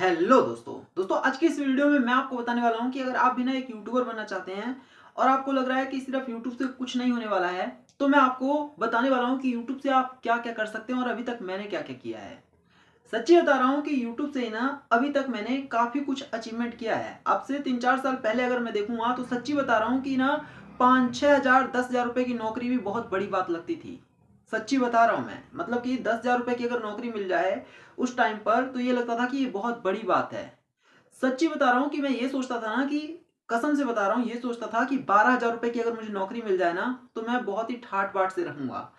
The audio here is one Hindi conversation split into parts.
हेलो दोस्तों आज की इस वीडियो में मैं आपको बताने वाला हूं कि अगर आप भी ना एक यूट्यूबर बनना चाहते हैं और आपको लग रहा है कि सिर्फ यूट्यूब से कुछ नहीं होने वाला है, तो मैं आपको बताने वाला हूं कि यूट्यूब से आप क्या क्या कर सकते हैं और अभी तक मैंने क्या क्या किया है। सच्ची बता रहा हूं कि यूट्यूब से ही ना अभी तक मैंने काफी कुछ अचीवमेंट किया है। अब से 3-4 साल पहले अगर मैं देखूंगा तो सच्ची बता रहा हूं कि ना 5-6 हजार 10 हजार रुपए की नौकरी भी बहुत बड़ी बात लगती थी। सच्ची बता रहा हूं मैं, मतलब कि 10 हजार रुपए की अगर नौकरी मिल जाए उस टाइम पर तो ये लगता था कि ये बहुत बड़ी बात है। सच्ची बता रहा हूँ कि मैं ये सोचता था ना कि कसम से बता रहा हूँ, ये सोचता था कि 12 हजार रुपए की अगर मुझे नौकरी मिल जाए ना तो मैं बहुत ही ठाट बाट से रहूंगा।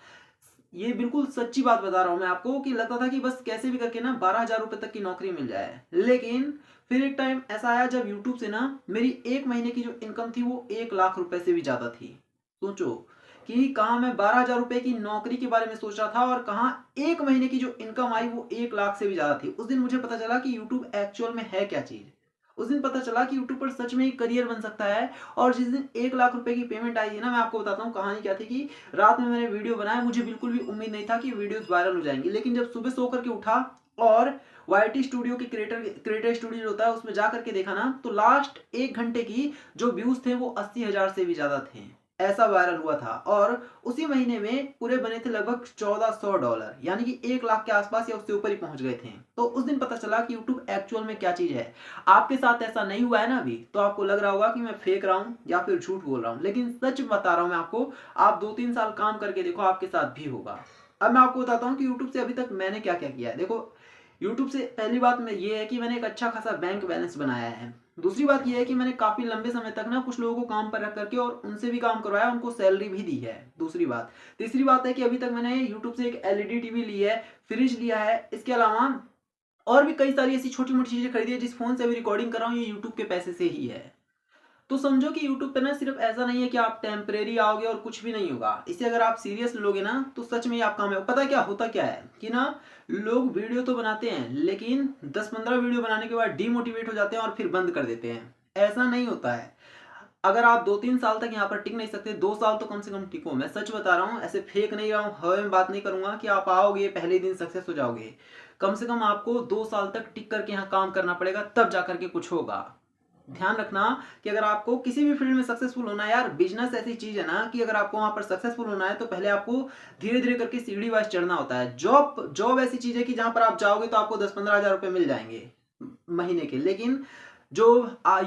ये बिल्कुल सच्ची बात बता रहा हूँ मैं आपको कि लगता था कि बस कैसे भी करके ना 12 हजार रुपए तक की नौकरी मिल जाए। लेकिन फिर एक टाइम ऐसा आया जब यूट्यूब से ना मेरी एक महीने की जो इनकम थी वो 1 लाख रुपए से भी ज्यादा थी। सोचो कि कहाँ मैं 12 हजार रुपए की नौकरी के बारे में सोच रहा था और कहाँ एक महीने की जो इनकम आई वो 1 लाख से भी ज्यादा थी। उस दिन मुझे पता चला कि यूट्यूब एक्चुअल में है क्या चीज। उस दिन पता चला कि यूट्यूब पर सच में एक करियर बन सकता है। और जिस दिन 1 लाख रुपए की पेमेंट आई है ना, मैं आपको बताता हूँ कहानी क्या थी कि रात में मैंने वीडियो बनाया, मुझे बिल्कुल भी उम्मीद नहीं था कि वीडियोस वायरल हो जाएंगी। लेकिन जब सुबह सो करके उठा और वाईटी स्टूडियो के क्रिएटर स्टूडियो होता है उसमें जा करके देखा ना, तो लास्ट 1 घंटे की जो व्यूज थे वो 80 हजार से भी ज्यादा थे। ऐसा वायरल हुआ था और उसी महीने में पूरे बने थे लगभग $1400, यानी कि 1 लाख के आसपास या उससे ऊपर ही पहुंच गए थे। तो उस दिन पता चला कि यूट्यूब एक्चुअल में क्या चीज है। आपके साथ ऐसा नहीं हुआ है ना अभी, तो आपको लग रहा होगा कि मैं फेंक रहा हूं या फिर झूठ बोल रहा हूं, लेकिन सच बता रहा हूं मैं आपको। आप 2-3 साल काम करके देखो, आपके साथ भी होगा। अब मैं आपको बताता हूँ कि यूट्यूब से अभी तक मैंने क्या क्या किया है। देखो, यूट्यूब से पहली बात में ये है कि मैंने एक अच्छा खासा बैंक बैलेंस बनाया है। दूसरी बात ये है कि मैंने काफी लंबे समय तक ना कुछ लोगों को काम पर रख करके और उनसे भी काम करवाया, उनको सैलरी भी दी है। दूसरी बात, तीसरी बात है कि अभी तक मैंने यूट्यूब से एक एलईडी टीवी ली है, फ्रिज लिया है। इसके अलावा और भी कई सारी ऐसी छोटी मोटी चीजें खरीदी है। जिस फोन से अभी रिकॉर्डिंग कर रहा हूँ ये यूट्यूब के पैसे से ही है। तो समझो कि यूट्यूब पे ना सिर्फ ऐसा नहीं है कि आप टेम्परेरी आओगे और कुछ भी नहीं होगा। इसे अगर आप सीरियस लोगे ना तो सच में ही आप कामयाब। पता है क्या होता क्या है कि ना, लोग वीडियो तो बनाते हैं लेकिन 10-15 वीडियो बनाने के बाद डीमोटिवेट हो जाते हैं और फिर बंद कर देते हैं। ऐसा नहीं होता है। अगर आप 2-3 साल तक यहाँ पर टिक नहीं सकते, 2 साल तो कम से कम टिको। मैं सच बता रहा हूँ, ऐसे फेक नहीं रहा हूँ, हवा में बात नहीं करूंगा कि आप आओगे पहले दिन सक्सेस हो जाओगे। कम से कम आपको 2 साल तक टिक करके यहाँ काम करना पड़ेगा, तब जाकर के कुछ होगा। ध्यान रखना कि अगर आपको किसी भी फील्ड में सक्सेसफुल होना है, यार बिजनेस ऐसी चीज है ना कि अगर आपको वहां पर सक्सेसफुल होना है तो पहले आपको धीरे धीरे करके सीढ़ी वाइज चढ़ना होता है। जॉब जॉब ऐसी चीज है कि जहां पर आप जाओगे तो आपको 10-15 हजार रुपए मिल जाएंगे महीने के। लेकिन जो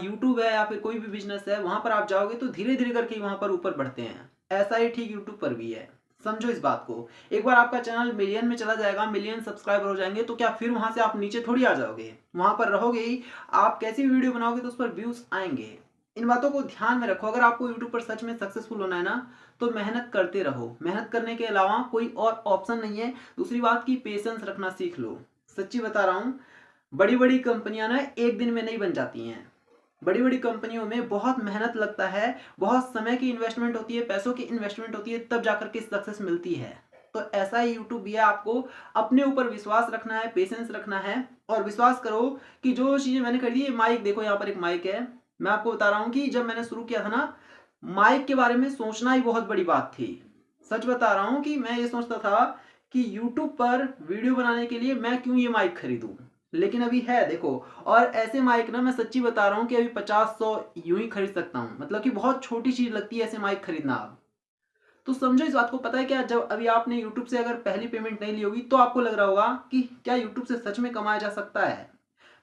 यूट्यूब है या फिर कोई भी बिजनेस है, वहां पर आप जाओगे तो धीरे धीरे करके वहां पर ऊपर बढ़ते हैं। ऐसा ही ठीक यूट्यूब पर भी है। समझो इस बात को। एक बार आपका चैनल मिलियन में चला जाएगा, मिलियन सब्सक्राइबर हो जाएंगे, तो क्या फिर वहां से आप नीचे थोड़ी आ जाओगे, वहां पर रहोगे ही। आप कैसी भी वीडियो बनाओगे तो उस पर व्यूज आएंगे। इन बातों को ध्यान में रखो। अगर आपको यूट्यूब पर सच में सक्सेसफुल होना है ना, तो मेहनत करते रहो। मेहनत करने के अलावा कोई और ऑप्शन नहीं है। दूसरी बात की पेशेंस रखना सीख लो। सच्ची बता रहा हूँ, बड़ी बड़ी कंपनियां ना एक दिन में नहीं बन जाती हैं। बड़ी बड़ी कंपनियों में बहुत मेहनत लगता है, बहुत समय की इन्वेस्टमेंट होती है, पैसों की इन्वेस्टमेंट होती है, तब जाकर के सक्सेस मिलती है। तो ऐसा ही यूट्यूब भी है। आपको अपने ऊपर विश्वास रखना है, पेशेंस रखना है। और विश्वास करो कि जो चीजें मैंने कर दी, ये माइक देखो, यहाँ पर एक माइक है। मैं आपको बता रहा हूँ कि जब मैंने शुरू किया था ना, माइक के बारे में सोचना ही बहुत बड़ी बात थी। सच बता रहा हूँ कि मैं ये सोचता था कि यूट्यूब पर वीडियो बनाने के लिए मैं क्यों ये माइक खरीदूं। लेकिन अभी है देखो। और ऐसे माइक ना, मैं सच्ची बता रहा हूँ कि अभी 50-100 यूं ही खरीद सकता हूँ। मतलब कि बहुत छोटी चीज लगती है ऐसे माइक खरीदना अब। तो समझो इस बात को। पता है क्या, जब अभी आपने यूट्यूब से अगर पहली पेमेंट नहीं ली होगी तो आपको लग रहा होगा कि क्या यूट्यूब से सच में कमाया जा सकता है।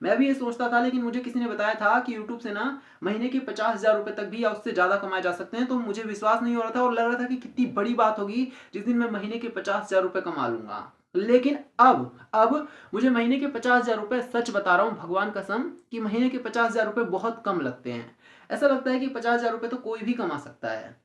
मैं भी ये सोचता था, लेकिन मुझे किसी ने बताया था कि यूट्यूब से ना महीने के 50 हजार रुपए तक भी या उससे ज्यादा कमाए जा सकते हैं। तो मुझे विश्वास नहीं हो रहा था और लग रहा था कि कितनी बड़ी बात होगी जिस दिन मैं महीने के 50 हजार रुपए कमा लूंगा। लेकिन अब मुझे महीने के 50 हजार रुपए, सच बता रहा हूँ भगवान कसम, कि महीने के 50 हजार रुपए बहुत कम लगते हैं। ऐसा लगता है कि 50 हजार रुपए तो कोई भी कमा सकता है।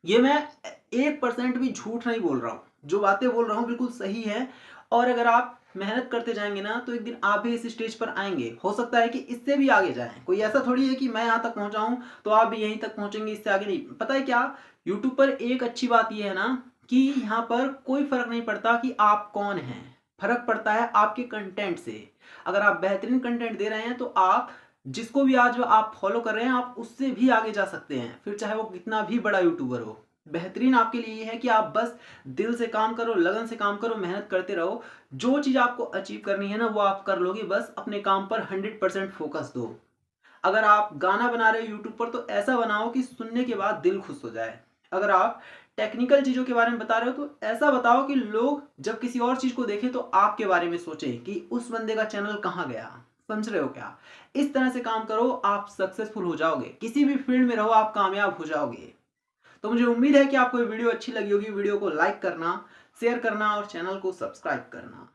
ये मैं 1% भी झूठ नहीं बोल रहा हूँ, जो बातें बोल रहा हूँ बिल्कुल सही है। और अगर आप मेहनत करते जाएंगे ना तो एक दिन आप भी इस स्टेज पर आएंगे। हो सकता है कि इससे भी आगे जाएं। कोई ऐसा थोड़ी है कि मैं यहाँ तक पहुंचा हूं तो आप भी यहीं तक पहुंचेंगे, इससे आगे नहीं। पता है क्या, यूट्यूब पर एक अच्छी बात यह है ना कि यहाँ पर कोई फर्क नहीं पड़ता कि आप कौन हैं। फर्क पड़ता है आपके कंटेंट से। अगर आप बेहतरीन कंटेंट दे रहे हैं तो आप जिसको भी आज आप फॉलो कर रहे हैं, आप उससे भी आगे जा सकते हैं, फिर चाहे वो कितना भी बड़ा यूट्यूबर हो। बेहतरीन आपके लिए ये है कि आप बस दिल से काम करो, लगन से काम करो, मेहनत करते रहो। जो चीज़ आपको अचीव करनी है ना, वो आप कर लोगे। बस अपने काम पर 100% फोकस दो। अगर आप गाना बना रहे हो यूट्यूब पर, तो ऐसा बनाओ कि सुनने के बाद दिल खुश हो जाए। अगर आप टेक्निकल चीज़ों के बारे में बता रहे हो, तो ऐसा बताओ कि लोग जब किसी और चीज़ को देखें तो आपके बारे में सोचें कि उस बंदे का चैनल कहाँ गया। समझ रहे हो क्या? इस तरह से काम करो, आप सक्सेसफुल हो जाओगे। किसी भी फील्ड में रहो, आप कामयाब हो जाओगे। तो मुझे उम्मीद है कि आपको ये वीडियो अच्छी लगी होगी। वीडियो को लाइक करना, शेयर करना और चैनल को सब्सक्राइब करना।